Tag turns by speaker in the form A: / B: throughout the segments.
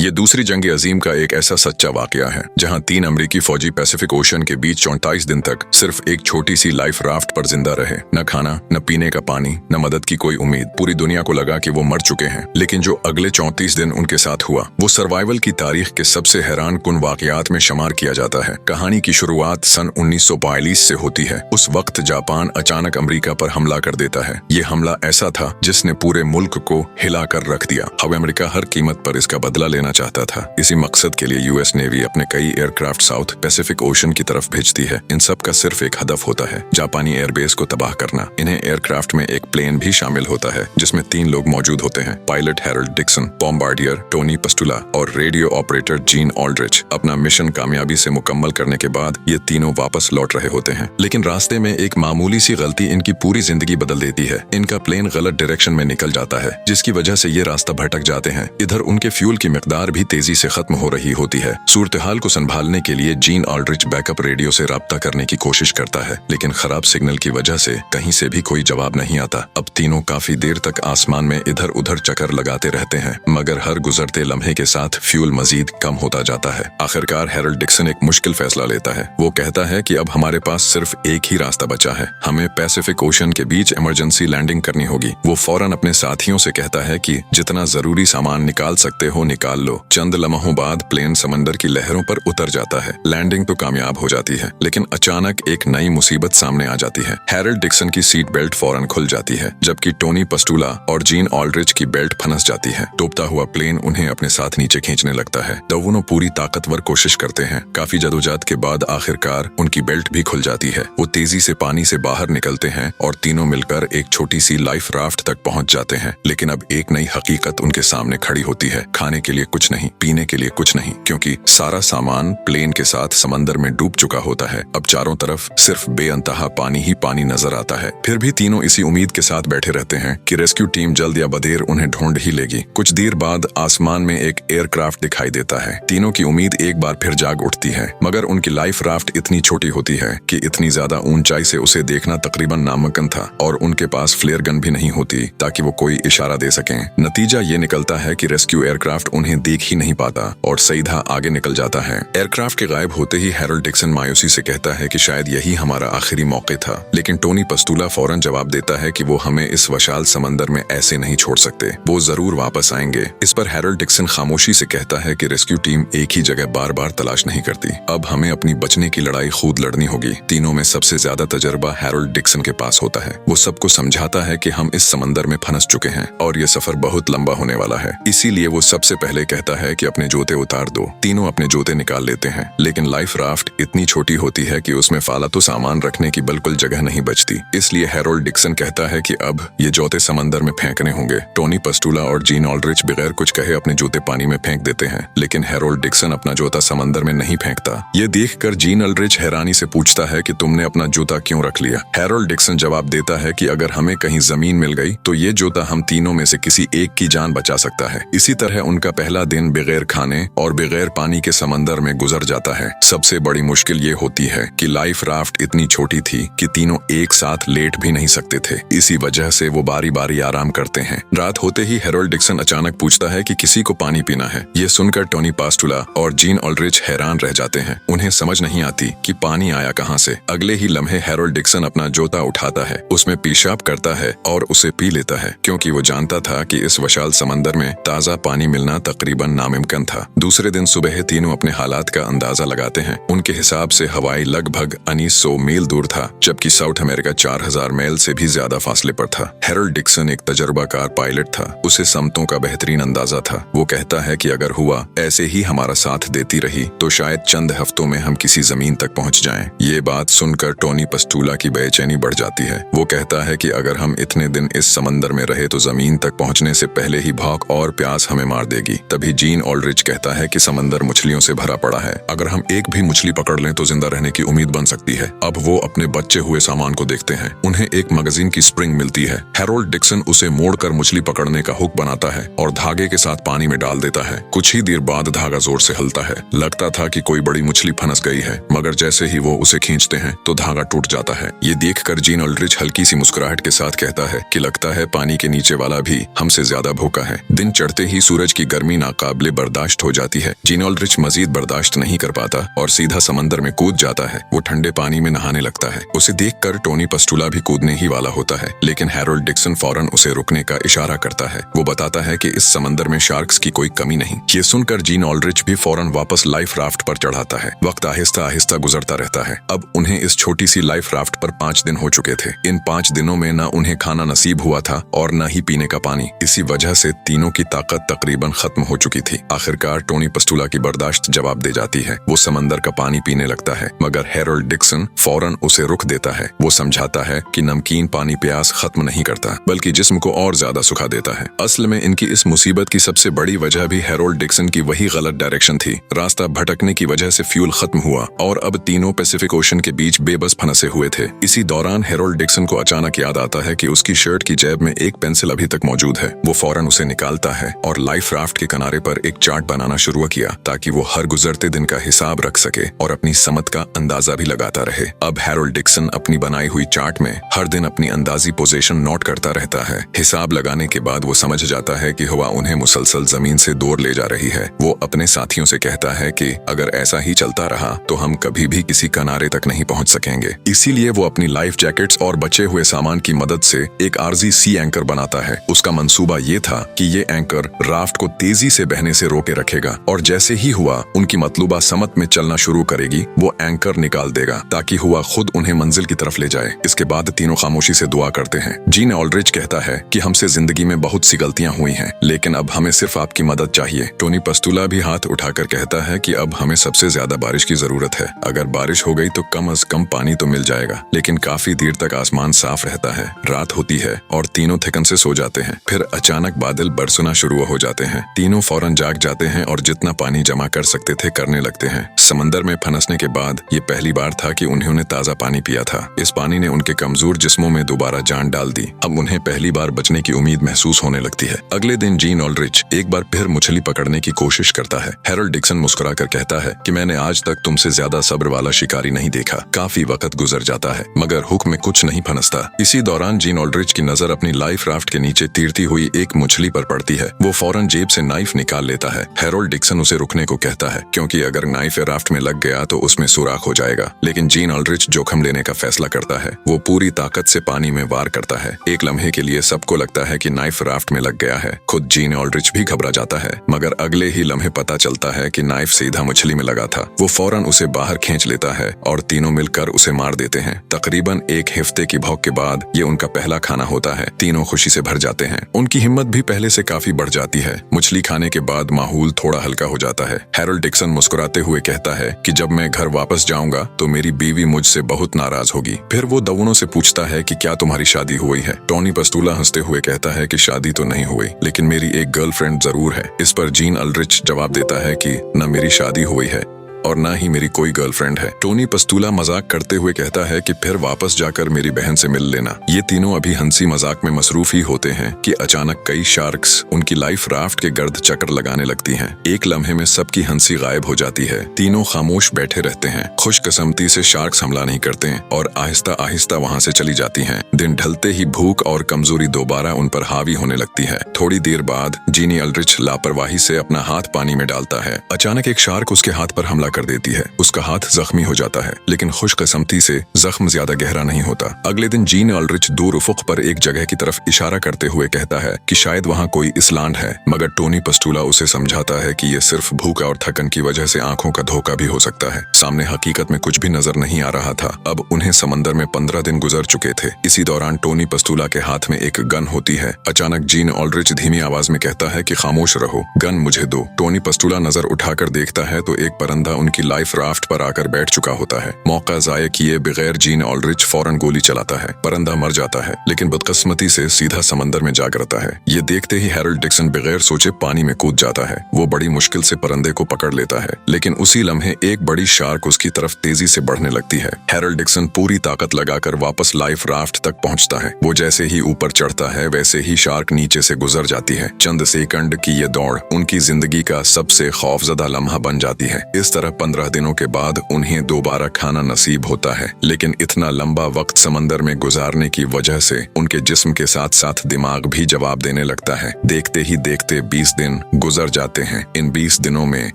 A: ये दूसरी जंग अजीम का एक ऐसा सच्चा वाकया है जहां 3 अमेरिकी फौजी पैसिफिक ओशन के बीच 34 दिन तक सिर्फ एक छोटी सी लाइफ राफ्ट पर जिंदा रहे। न खाना, न पीने का पानी, न मदद की कोई उम्मीद। पूरी दुनिया को लगा कि वो मर चुके हैं, लेकिन जो अगले 34 दिन उनके साथ हुआ वो सर्वाइवल की तारीख के सबसे हैरान कुन वाकयात में शुमार किया जाता है। कहानी की शुरुआत सन 1942 से होती है। उस वक्त जापान अचानक अमेरिका पर हमला कर देता है। ये हमला ऐसा था जिसने पूरे मुल्क को हिलाकर रख दिया। अब अमेरिका हर कीमत पर इसका बदला लेना चाहता था। इसी मकसद के लिए यूएस नेवी अपने कई एयरक्राफ्ट साउथ पैसिफिक ओशन की तरफ भेजती है। इन सब का सिर्फ एक हदफ होता है, जापानी एयरबेस को तबाह करना। इन्हें एयरक्राफ्ट में एक प्लेन भी शामिल होता है जिसमें 3 लोग मौजूद होते हैं, pilot Harold Dixon, bombardier Tony Pastula और रेडियो ऑपरेटर जीन ऑल्ड्रिच। अपना मिशन कामयाबी से मुकम्मल करने के बाद ये तीनों वापस लौट रहे होते हैं, लेकिन रास्ते में एक मामूली सी गलती इनकी पूरी जिंदगी बदल देती है। इनका प्लेन गलत डायरेक्शन में निकल जाता है, जिसकी वजह से ये रास्ता भटक जाते हैं। इधर उनके फ्यूल की मिकदार भी तेजी से खत्म हो रही होती है। सूरत-ए-हाल को संभालने के लिए जीन ऑल्ड्रिच बैकअप रेडियो से राब्ता करने की कोशिश करता है, लेकिन खराब सिग्नल की वजह से कहीं से भी कोई जवाब नहीं आता। अब तीनों काफी देर तक आसमान में इधर उधर चक्कर लगाते रहते हैं, मगर हर गुजरते लम्हे के साथ फ्यूल मजीद कम होता जाता है। आखिरकार हैरोल्ड डिक्सन एक मुश्किल फैसला लेता है। वो कहता है कि अब हमारे पास सिर्फ एक ही रास्ता बचा है, हमें पैसिफिक ओशन के बीच इमरजेंसी लैंडिंग करनी होगी। वो फौरन अपने साथियों से कहता है कि जितना जरूरी सामान निकाल सकते हो निकाल लो। चंद लम्हों बाद प्लेन समंदर की लहरों पर उतर जाता है। लैंडिंग तो कामयाब हो जाती है, लेकिन अचानक एक नई मुसीबत सामने आ जाती है। हैरोल्ड डिक्सन की सीट बेल्ट फौरन खुल जाती है, जबकि टोनी पस्टुला और जीन ऑल्ड्रिच की बेल्ट फंस जाती है। डूबता हुआ प्लेन उन्हें अपने साथ नीचे खींचने लगता है। दोनों पूरी ताकतवर कोशिश करते हैं। काफी जदोजहद के बाद आखिरकार उनकी बेल्ट भी खुल जाती है। वो तेजी से पानी से बाहर निकलते हैं और तीनों मिलकर एक छोटी सी लाइफ राफ्ट तक पहुंच जाते हैं। लेकिन अब एक नई हकीकत उनके सामने खड़ी होती है। खाने के लिए कुछ नहीं, पीने के लिए कुछ नहीं, क्योंकि सारा सामान प्लेन के साथ समंदर में डूब चुका होता है। अब चारों तरफ सिर्फ बेअंतहा पानी ही पानी नजर आता है। फिर भी तीनों इसी उम्मीद के साथ बैठे रहते हैं कि रेस्क्यू टीम जल्द या बदेर उन्हें ढूंढ ही लेगी। कुछ देर बाद आसमान में एक एयरक्राफ्ट दिखाई देता है। तीनों की उम्मीद एक बार फिर जाग उठती है, मगर उनकी लाइफ राफ्ट इतनी छोटी होती है कि इतनी ज्यादा ऊंचाई से उसे देखना तकरीबन नामुमकिन था, और उनके पास फ्लेयर गन भी नहीं होती ताकि वो कोई इशारा दे सकें। नतीजा ये निकलता है कि रेस्क्यू एयरक्राफ्ट उन्हें देख ही नहीं पाता और सीधा आगे निकल जाता है। एयरक्राफ्ट के गायब होते ही हैरोल्ड डिक्सन मायूसी से कहता है कि शायद यही हमारा आखिरी मौका था, लेकिन टोनी पस्टुला फौरन जवाब देता है कि वो हमें इस विशाल समंदर में ऐसे नहीं छोड़ सकते, वो जरूर वापस आएंगे। इस पर हैरोल्ड डिक्सन खामोशी से कहता है कि रेस्क्यू टीम एक ही जगह बार बार तलाश नहीं करती, अब हमें अपनी बचने की लड़ाई खुद लड़नी होगी। तीनों में सबसे ज्यादा तजर्बा हैरोल्ड डिक्सन के पास होता है। वो सबको समझाता है कि हम इस समंदर में फंस चुके हैं और ये सफर बहुत लंबा होने वाला है, इसीलिए वो सबसे पहले कहता है कि अपने जूते उतार दो। तीनों अपने जूते निकाल लेते हैं, लेकिन लाइफ राफ्ट इतनी छोटी होती है कि उसमें फालतू सामान रखने की बिल्कुल जगह नहीं बचती। इसलिए हैरोल्ड डिक्सन कहता है कि अब ये जूते समंदर में फेंकने होंगे। टोनी पस्टुला और जीन ऑल्ड्रिच बगैर कुछ कहे अपने जूते पानी में फेंक देते हैं, लेकिन हैरोल्ड डिक्सन अपना जूता समंदर में नहीं फेंकता। ये देखकर जीन ऑल्ड्रिच हैरानी से पूछता है कि तुमने अपना जूता क्यों रख लिया? हैरोल्ड डिक्सन जवाब देता है कि अगर हमें कहीं जमीन मिल गई तो ये जूता हम तीनों में से किसी एक की जान बचा सकता है। इसी तरह उनका पहला दिन बगैर खाने और बगैर पानी के समंदर में गुजर जाता है। सबसे बड़ी मुश्किल ये होती है कि लाइफ राफ्ट इतनी छोटी थी कि तीनों एक साथ लेट भी नहीं सकते थे। इसी वजह से वो बारी बारी आराम करते हैं। रात होते ही हैरोल्ड डिक्सन अचानक पूछता है कि किसी को पानी पीना है। ये सुनकर टोनी पस्टुला और जीन ऑल्ड्रिच हैरान रह जाते हैं। उन्हें समझ नहीं आती कि पानी आया कहाँ से। अगले ही लम्हे हैरोल्ड डिक्सन अपना जूता उठाता है, उसमें पेशाब करता है और उसे पी लेता है, क्योंकि वो जानता था कि इस विशाल समंदर में ताज़ा पानी मिलना तकरीबन नामुमकिन था। दूसरे दिन सुबह तीनों अपने हालात का अंदाजा लगाते हैं। उनके हिसाब से हवाई लगभग 1900 मील दूर था, जबकि साउथ अमेरिका 4000 मील से भी ज्यादा फासले पर था। हैरोल्ड डिक्सन एक तजर्बाकार पायलट था, उसे समतों का बेहतरीन अंदाजा था। वो कहता है कि अगर हुआ ऐसे ही हमारा साथ देती रही तो शायद चंद हफ्तों में हम किसी जमीन तक पहुंच जाएं। ये बात सुनकर टोनी पस्टुला की बेचैनी बढ़ जाती है। वो कहता है कि अगर हम इतने दिन इस समंदर में रहे तो जमीन तक पहुंचने से पहले ही भूख और प्यास हमें मार देगी। तभी जीन ऑल्ड्रिच कहता है कि समंदर मछलियों से भरा पड़ा है, अगर हम एक भी मछली पकड़ लें तो जिंदा रहने की उम्मीद बन सकती है। अब वो अपने बचे हुए सामान को देखते हैं। उन्हें एक मैगजीन की स्प्रिंग मिलती है। हैरोल्ड डिक्सन उसे मोड़कर मछली पकड़ने का हुक बनाता है और धागे के साथ पानी में डाल देता है। कुछ ही देर बाद धागा जोर से हिलता है। लगता था कि कोई बड़ी मछली फंस गई है, मगर जैसे ही वो उसे खींचते हैं तो धागा टूट जाता है। ये देखकर जीन ऑल्ड्रिच हल्की सी मुस्कुराहट के साथ कहता है कि लगता है पानी के नीचे वाला भी हमसे ज्यादा भूखा है। दिन चढ़ते ही सूरज की गर्मी नाकाबिले बर्दाश्त हो जाती है। जीन ऑल्ड्रिच मजीद बर्दाश्त नहीं कर पाता और सीधा समंदर में कूद जाता है। वो ठंडे पानी में नहाने लगता है। उसे देखकर टोनी पस्तूला भी कूदने ही वाला होता है, लेकिन हैरोल्ड डिक्सन फौरन उसे रुकने का इशारा करता है। वो बताता है कि इस समंदर में शार्क्स की कोई कमी नहीं। ये सुनकर जीन ऑल्ड्रिच भी फौरन वापस लाइफ राफ्ट पर चढ़ाता है। वक्त आहिस्ता आहिस्ता गुजरता रहता है। अब उन्हें इस छोटी सी लाइफ राफ्ट पर 5 दिन हो चुके थे। इन 5 दिनों में न उन्हें खाना नसीब हुआ था और न ही पीने का पानी। इसी वजह से तीनों की ताकत तकरीबन खत्म हो चुकी थी। आखिरकार टोनी पस्तूला की बर्दाश्त जवाब दे जाती है। वो समंदर का पानी पीने लगता है, मगर हैरोल्ड डिक्सन फौरन उसे रुक देता है। वो समझाता है कि नमकीन पानी प्यास खत्म नहीं करता, बल्कि जिस्म को और ज्यादा सुखा देता है। असल में इनकी इस मुसीबत की सबसे बड़ी वजह भी हैरोल्ड डिक्सन की वही गलत डायरेक्शन थी। रास्ता भटकने की वजह से फ्यूल खत्म हुआ और अब तीनों पैसिफिक ओशन के बीच बेबस फंसे हुए थे। इसी दौरान हैरोल्ड डिक्सन को अचानक याद आता है कि उसकी शर्ट की जेब में एक पेंसिल अभी तक मौजूद है। वो फौरन उसे निकालता है और लाइफ राफ्ट के किनारे पर एक चार्ट बनाना शुरू किया, ताकि वो हर गुजरते दिन का हिसाब रख सके और अपनी समत का अंदाजा भी लगाता रहे। अब हैरोल्ड डिक्सन अपनी बनाई हुई चार्ट में हर दिन अपनी अंदाजी पोजीशन नोट करता रहता है। हिसाब लगाने के बाद वो समझ जाता है कि हवा उन्हें मुसलसल जमीन से दूर ले जा रही है। वो अपने साथियों से कहता है कि अगर ऐसा ही चलता रहा तो हम कभी भी किसी किनारे तक नहीं पहुंच सकेंगे। इसीलिए वो अपनी लाइफ जैकेट्स और बचे हुए सामान की मदद से एक आरजी सी एंकर बनाता है। उसका मंसूबा ये था कि ये एंकर राफ्ट को तेजी से बहने से रोके रखेगा और जैसे ही हुआ उनकी मतलूबा समत में चलना शुरू करेगी, वो एंकर निकाल देगा ताकि हुआ खुद उन्हें मंजिल की तरफ ले जाए। इसके बाद तीनों खामोशी से दुआ करते हैं। जीन ऑल्ड्रिच कहता है कि हमसे जिंदगी में बहुत सी गलतियां हुई हैं, लेकिन अब हमें सिर्फ आपकी मदद चाहिए। टोनी पस्तूला भी हाथ उठाकर कहता है कि अब हमें सबसे ज्यादा बारिश की जरूरत है। अगर बारिश हो गई तो कम से कम पानी तो मिल जाएगा। लेकिन काफी देर तक आसमान साफ रहता है। रात होती है और तीनों थकन से सो जाते हैं। फिर अचानक बादल बरसना शुरू हो जाते हैं। तीनों फौरन जाग जाते हैं और जितना पानी जमा कर सकते थे करने लगते हैं। समंदर में फंसने के बाद ये पहली बार था कि उन्होंने ताजा पानी पिया था। इस पानी ने उनके कमजोर जिस्मों में दोबारा जान डाल दी। अब उन्हें पहली बार बचने की उम्मीद महसूस होने लगती है। अगले दिन जीन ऑल्ड्रिच एक बार फिर मछली पकड़ने की कोशिश करता है। हैरोल्ड डिक्सन मुस्कुराकर कहता है कि मैंने आज तक तुमसे ज्यादा सब्र वाला शिकारी नहीं देखा। काफी वक्त गुजर जाता है मगर हुक में कुछ नहीं फंसता। इसी दौरान जीन ऑल्ड्रिच की नजर अपनी लाइफ राफ्ट के नीचे तीरती हुई एक मछली पर पड़ती है। वो फौरन जेब से नाइफ निकाल लेता है। हैरोल्ड डिक्सन उसे रुकने को कहता है, क्योंकि अगर नाइफ राफ्ट में लग गया तो उसमें सुराख हो जाएगा। लेकिन जीन ऑल्ड्रिच जोखिम लेने का फैसला करता है। वो पूरी ताकत से पानी में वार करता है। एक लम्हे के लिए सबको लगता है कि नाइफ राफ्ट में लग गया है। खुद जीन ऑल्ड्रिच भी घबरा जाता है, मगर अगले ही लम्हे पता चलता है कि नाइफ सीधा मछली में लगा था। वो फौरन उसे बाहर खींच लेता है और तीनों मिलकर उसे मार देते हैं। तकरीबन 1 हफ्ते की भौक के बाद ये उनका पहला खाना होता है। तीनों खुशी से भर जाते हैं। उनकी हिम्मत भी पहले से काफी बढ़ जाती है। मछली खाने के बाद माहौल थोड़ा हल्का हो जाता है। हैरोल्ड डिक्सन मुस्कुराते हुए कहता है कि जब मैं घर वापस जाऊंगा तो मेरी बीवी मुझसे बहुत नाराज होगी। फिर वो दवनों से पूछता है कि क्या तुम्हारी शादी हुई है। टोनी पस्तूला हंसते हुए कहता है कि शादी तो नहीं हुई, लेकिन मेरी एक गर्लफ्रेंड जरूर है। इस पर जीन ऑल्ड्रिच जवाब देता है कि न मेरी शादी हुई है और ना ही मेरी कोई गर्लफ्रेंड है। टोनी पस्तूला मजाक करते हुए कहता है कि फिर वापस जाकर मेरी बहन से मिल लेना। ये तीनों अभी हंसी मजाक में मसरूफ ही होते हैं कि अचानक कई शार्क्स उनकी लाइफ राफ्ट के गर्द चक्कर लगाने लगती हैं। एक लम्हे में सबकी हंसी गायब हो जाती है। तीनों खामोश बैठे रहते हैं। खुशकिस्मती से शार्क्स हमला नहीं करते हैं और आहिस्ता आहिस्ता वहाँ से चली जाती हैं। दिन ढलते ही भूख और कमजोरी दोबारा उन पर हावी होने लगती है। थोड़ी देर बाद जीनी ऑल्ड्रिच लापरवाही से अपना हाथ पानी में डालता है। अचानक एक शार्क उसके हाथ पर हमला कर देती है। उसका हाथ जख्मी हो जाता है, लेकिन खुशकिस्मती से जख्म ज्यादा गहरा नहीं होता। अगले दिन जीन ऑल्ड्रिच दूर उफुक पर एक जगह की तरफ इशारा करते हुए कहता है कि शायद वहाँ कोई इसलैंड है, मगर टोनी पस्तूला उसे समझाता है कि ये सिर्फ भूख और थकन की वजह से आंखों का धोखा भी हो सकता है। सामने हकीकत में कुछ भी नजर नहीं आ रहा था। अब उन्हें समंदर में 15 दिन गुजर चुके थे। इसी दौरान टोनी पस्तूला के हाथ में एक गन होती है। अचानक जीन ऑल्ड्रिच धीमी आवाज में कहता है कि खामोश रहो, गन मुझे दो। टोनी पस्तूला नजर उठाकर देखता है तो एक परिंदा उनकी लाइफ राफ्ट पर आकर बैठ चुका होता है। मौका जाया किए बगैर जीन ऑल्ड्रिच फौरन गोली चलाता है। परिंदा मर जाता है, लेकिन बदकिस्मती से सीधा समंदर में जा गिरता है। ये देखते ही हैरोल्ड डिक्सन बगैर सोचे पानी में कूद जाता है। वो बड़ी मुश्किल से परिंदे को पकड़ लेता है, लेकिन उसी लम्हे एक बड़ी शार्क उसकी तरफ तेजी से बढ़ने लगती है। हैरोल्ड डिक्सन पूरी ताकत लगाकर वापस लाइफ राफ्ट तक पहुंचता है। वो जैसे ही ऊपर चढ़ता है वैसे ही शार्क नीचे से गुजर जाती है। चंद सेकंड की ये दौड़ उनकी जिंदगी का सबसे खौफजदा लम्हा बन जाती है। इस तरह 10-15 दिनों के बाद उन्हें दोबारा खाना नसीब होता है, लेकिन इतना लंबा वक्त समंदर में गुजारने की वजह से उनके जिस्म के साथ साथ दिमाग भी जवाब देने लगता है। देखते ही देखते 20 दिन गुजर जाते हैं। इन 20 दिनों में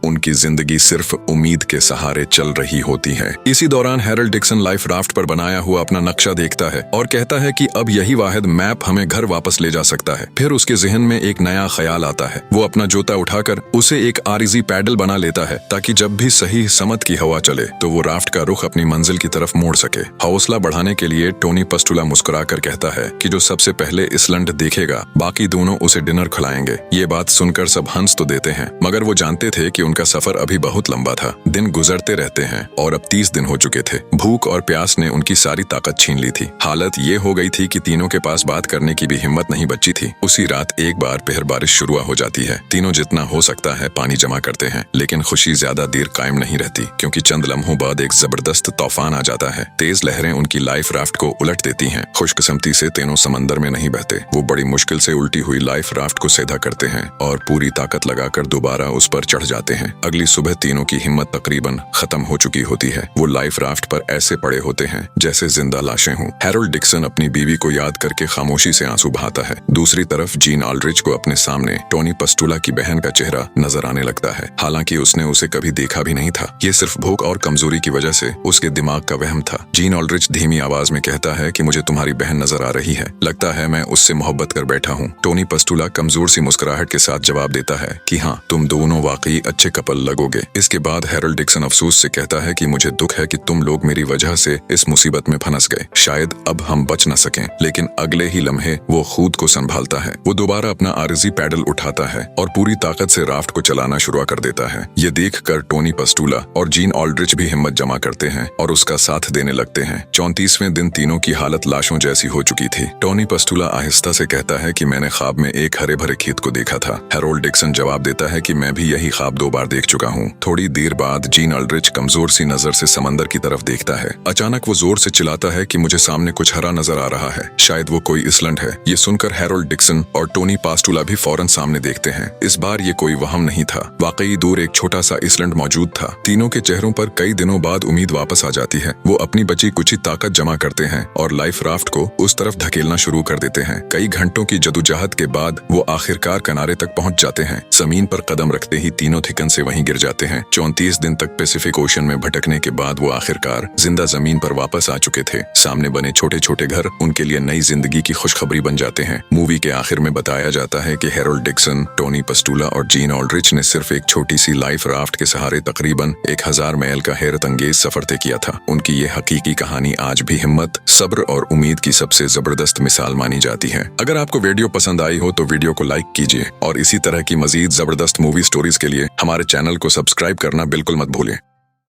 A: उनकी जिंदगी सिर्फ उम्मीद के सहारे चल रही होती है। इसी दौरान हैरोल्ड डिक्सन लाइफ राफ्ट पर बनाया हुआ अपना नक्शा देखता है और कहता है कि अब यही वाहिद मैप हमें घर वापस ले जा सकता है। फिर उसके जहन में एक नया ख्याल आता है। वो अपना जूता उठाकर उसे एक आरिजी पैडल बना लेता है ताकि जब भी सही समत की हवा चले तो वो राफ्ट का रुख अपनी मंजिल की तरफ मोड़ सके। हौसला बढ़ाने के लिए टोनी पस्टुला मुस्कुराकर कहता है कि जो सबसे पहले इसलैंड देखेगा बाकी दोनों उसे डिनर खिलाएंगे। ये बात सुनकर सब हंस तो देते हैं, मगर वो जानते थे कि उनका सफर अभी बहुत लंबा था। दिन गुजरते रहते हैं और अब 30 दिन हो चुके थे। भूख और प्यास ने उनकी सारी ताकत छीन ली थी। हालत ये हो गई थी कि तीनों के पास बात करने की भी हिम्मत नहीं बची थी। उसी रात एक बार फिर बारिश शुरू हो जाती है। तीनों जितना हो सकता है पानी जमा करते हैं, लेकिन खुशी ज्यादा देर कायम नहीं रहती, क्योंकि चंद लम्हों बाद एक जबरदस्त तूफान आ जाता है। तेज लहरें उनकी लाइफ राफ्ट को उलट देती हैं। खुशकिस्मती से तीनों समंदर में नहीं बहते। वो बड़ी मुश्किल से उल्टी हुई लाइफ राफ्ट को सीधा करते हैं और पूरी ताकत लगाकर दोबारा उस पर चढ़ जाते हैं। अगली सुबह तीनों की हिम्मत तकरीबन खत्म हो चुकी होती है। वो लाइफ राफ्ट पर ऐसे पड़े होते हैं जैसे जिंदा लाशें हों। हैरोल्ड डिक्सन अपनी बीवी को याद करके खामोशी से आंसू बहाता है। दूसरी तरफ जीन ऑल्ड्रिच को अपने सामने टोनी पस्टुला की बहन का चेहरा नजर आने लगता है। हालांकि उसने उसे कभी देखा भी नहीं था। ये सिर्फ भूख और कमजोरी की वजह से उसके दिमाग का वहम था। जीन ऑल्ड्रिच धीमी आवाज में कहता है कि मुझे तुम्हारी बहन नजर आ रही है, लगता है मैं उससे मोहब्बत कर बैठा हूँ। टोनी पस्टुला कमजोर सी मुस्कुराहट के साथ जवाब देता है कि हाँ, तुम दोनों वाकई अच्छे कपल लगोगे। इसके बाद हैरोल्ड डिक्सन अफसोस से कहता है कि मुझे दुख है कि तुम लोग मेरी वजह से इस मुसीबत में फंस गए। शायद अब हम बच न सकें। लेकिन अगले ही लम्हे वो खुद को संभालता है। वो दोबारा अपना आरिजी पैडल उठाता है और पूरी ताकत से राफ्ट को चलाना शुरू कर देता है। ये देखकर टोनी पस्टुला और जीन ऑल्ड्रिच भी हिम्मत जमा करते हैं और उसका साथ देने लगते हैं। 34वें दिन तीनों की हालत लाशों जैसी हो चुकी थी। टोनी पस्टुला आहिस्ता से कहता है कि मैंने ख्वाब में एक हरे भरे खेत को देखा था। हैरोल्ड डिक्सन जवाब देता है कि मैं भी यही ख्वाब 2 बार देख चुका हूँ। थोड़ी देर बाद जीन ऑल्ड्रिच कमजोर सी नजर से समंदर की तरफ देखता है। अचानक वो जोर से चिल्लाता है कि मुझे सामने कुछ हरा नजर आ रहा है, शायद वो कोई इसलैंड है। ये सुनकर हैरोल्ड डिक्सन और टोनी पस्टुला भी फौरन सामने देखते हैं। इस बार ये कोई वहम नहीं था, वाकई दूर एक छोटा सा इसलैंड मौजूद था। तीनों के चेहरों पर कई दिनों बाद उम्मीद वापस आ जाती है। वो अपनी बची कुछ ताकत जमा करते हैं और लाइफ राफ्ट को उस तरफ धकेलना शुरू कर देते हैं। कई घंटों की जदोजहद के बाद वो आखिरकार किनारे तक पहुंच जाते हैं। जमीन पर कदम रखते ही तीनों थिकन से वहीं गिर जाते हैं। 34 दिन तक पैसिफिक ओशन में भटकने के बाद वो आखिरकार जिंदा जमीन पर वापस आ चुके थे। सामने बने छोटे छोटे घर उनके लिए नई जिंदगी की खुशखबरी बन जाते हैं। मूवी के आखिर में बताया जाता है कि हैरोल्ड डिक्सन, टोनी पस्टुला और जीन ऑल्ड्रिच ने सिर्फ एक छोटी सी लाइफ राफ्ट के सहारे तकरीबन 1000 मील का हैरत अंगेज सफर तय किया था। उनकी ये हकीकी कहानी आज भी हिम्मत, सब्र और उम्मीद की सबसे जबरदस्त मिसाल मानी जाती है। अगर आपको वीडियो पसंद आई हो तो वीडियो को लाइक कीजिए और इसी तरह की मजीद जबरदस्त मूवी स्टोरीज के लिए हमारे चैनल को सब्सक्राइब करना बिल्कुल मत भूलें।